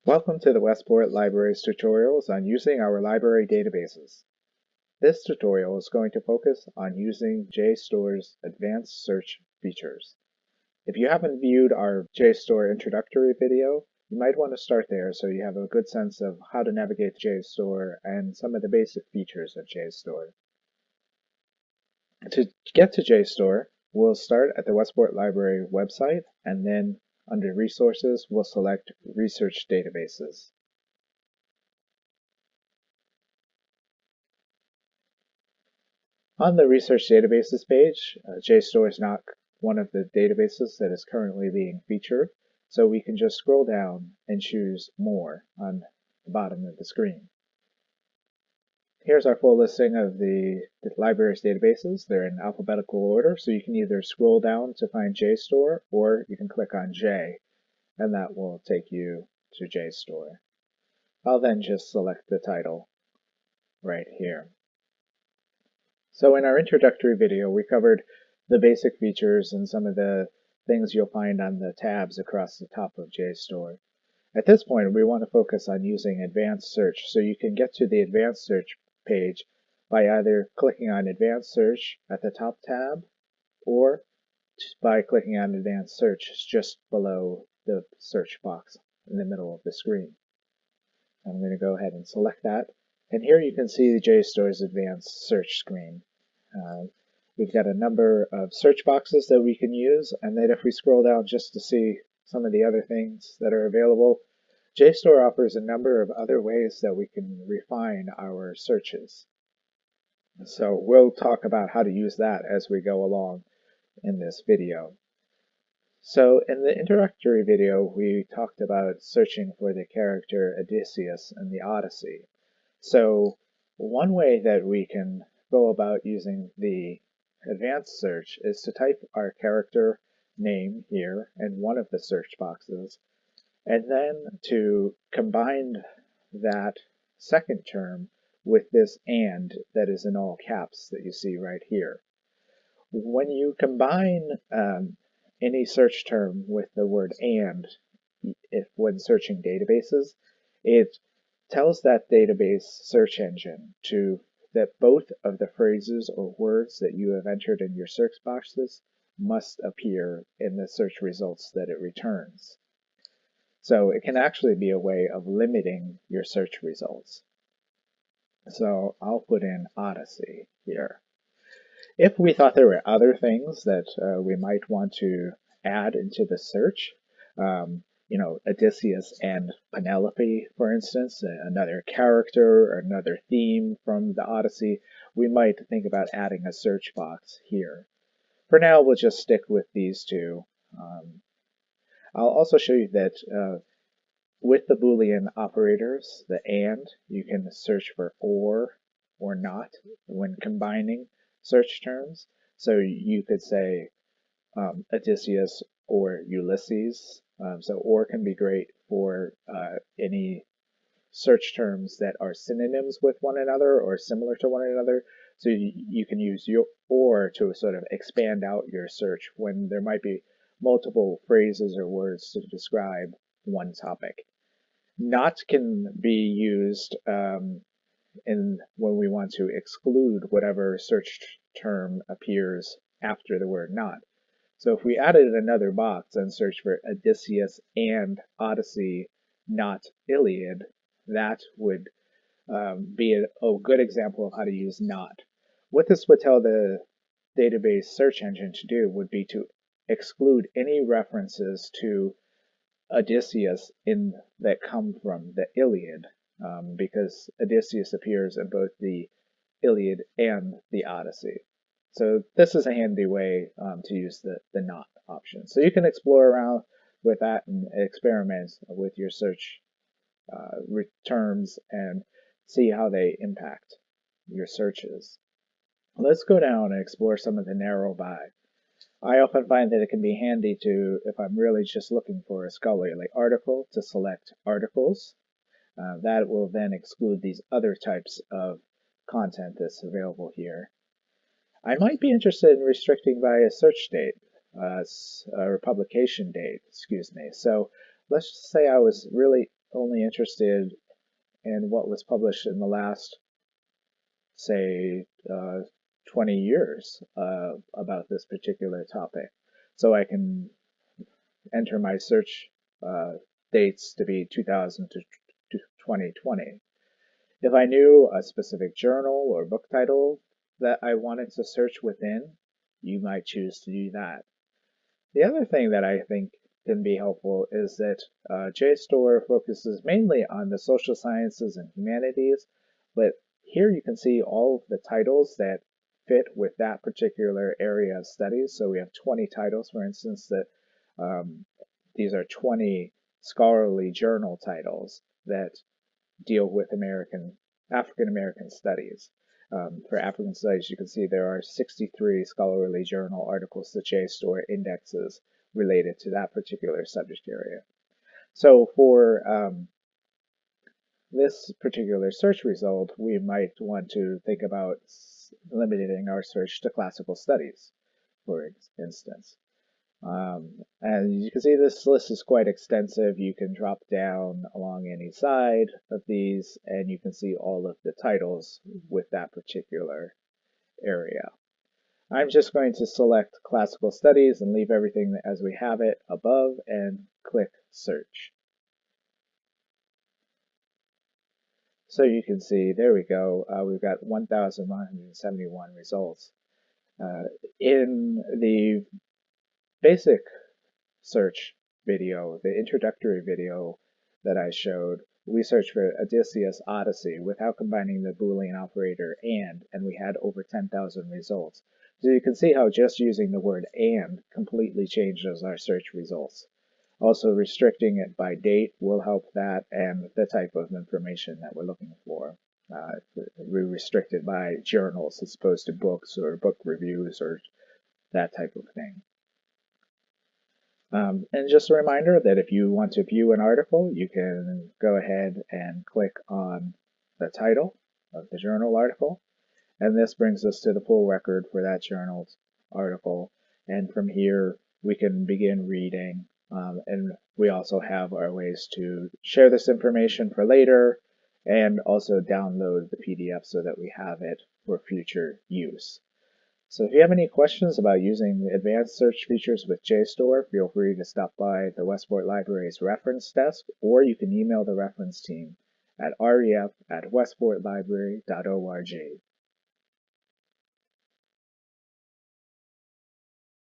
Welcome to the Westport Library's tutorials on using our library databases. This tutorial is going to focus on using JSTOR's advanced search features. If you haven't viewed our JSTOR introductory video, you might want to start there so you have a good sense of how to navigate JSTOR and some of the basic features of JSTOR. To get to JSTOR, we'll start at the Westport Library website, and then under Resources, we'll select Research Databases. On the Research Databases page, JSTOR is not one of the databases that is currently being featured, so we can just scroll down and choose More on the bottom of the screen. Here's our full listing of the library's databases. They're in alphabetical order, so you can either scroll down to find JSTOR, or you can click on J, and that will take you to JSTOR. I'll then just select the title right here. So in our introductory video, we covered the basic features and some of the things you'll find on the tabs across the top of JSTOR. At this point, we want to focus on using advanced search, so you can get to the advanced search page by either clicking on advanced search at the top tab or by clicking on advanced search just below the search box in the middle of the screen. I'm going to go ahead and select that, and here you can see the JSTOR's advanced search screen. We've got a number of search boxes that we can use, and then if we scroll down just to see some of the other things that are available, JSTOR offers a number of other ways that we can refine our searches. So we'll talk about how to use that as we go along in this video. So in the introductory video, we talked about searching for the character Odysseus in the Odyssey. So one way that we can go about using the advanced search is to type our character name here in one of the search boxes, and then to combine that second term with this "and" that is in all caps that you see right here. When you combine any search term with the word "and," when searching databases, it tells that database search engine that both of the phrases or words that you have entered in your search boxes must appear in the search results that it returns. So it can actually be a way of limiting your search results. So I'll put in Odyssey here. If we thought there were other things that we might want to add into the search, Odysseus and Penelope, for instance, another character or another theme from the Odyssey, we might think about adding a search box here. For now, we'll just stick with these two. I'll also show you that with the Boolean operators, the "and," you can search for or not when combining search terms. So you could say Odysseus or Ulysses. So or can be great for any search terms that are synonyms with one another or similar to one another. So you can use your or to sort of expand out your search when there might be multiple phrases or words to describe one topic. Not can be used when we want to exclude whatever search term appears after the word not. So if we added another box and searched for Odysseus and Odyssey, not Iliad, that would be a good example of how to use not. What this would tell the database search engine to do would be to exclude any references to Odysseus that come from the Iliad, because Odysseus appears in both the Iliad and the Odyssey. So this is a handy way to use the not option. So you can explore around with that and experiment with your search terms and see how they impact your searches. Let's go down and explore some of the narrow by. I often find that it can be handy to, if I'm really just looking for a scholarly article, to select articles. That will then exclude these other types of content that's available here. I might be interested in restricting by a search date, or publication date, excuse me. So let's just say I was really only interested in what was published in the last, say, 20 years about this particular topic. So I can enter my search dates to be 2000 to 2020. If I knew a specific journal or book title that I wanted to search within, you might choose to do that. The other thing that I think can be helpful is that JSTOR focuses mainly on the social sciences and humanities, but here you can see all of the titles that fit with that particular area of studies. So we have 20 titles, for instance, that these are 20 scholarly journal titles that deal with African American studies. For African studies, you can see there are 63 scholarly journal articles that JSTOR indexes related to that particular subject area. So for this particular search result, we might want to think about limiting our search to classical studies, for instance. And you can see this list is quite extensive. You can drop down along any side of these and you can see all of the titles with that particular area. I'm just going to select classical studies and leave everything as we have it above and click search. So you can see, there we go, we've got 1,171 results. In the basic search video, the introductory video that I showed, we searched for Odysseus Odyssey without combining the Boolean operator and we had over 10,000 results. So you can see how just using the word and completely changes our search results. Also, restricting it by date will help that and the type of information that we're looking for. We restrict it by journals as opposed to books or book reviews or that type of thing. And just a reminder that if you want to view an article, you can go ahead and click on the title of the journal article. And this brings us to the full record for that journal's article. And from here, we can begin reading. And we also have our ways to share this information for later and also download the PDF so that we have it for future use. So if you have any questions about using the advanced search features with JSTOR, feel free to stop by the Westport Library's reference desk, or you can email the reference team at ref@westportlibrary.org.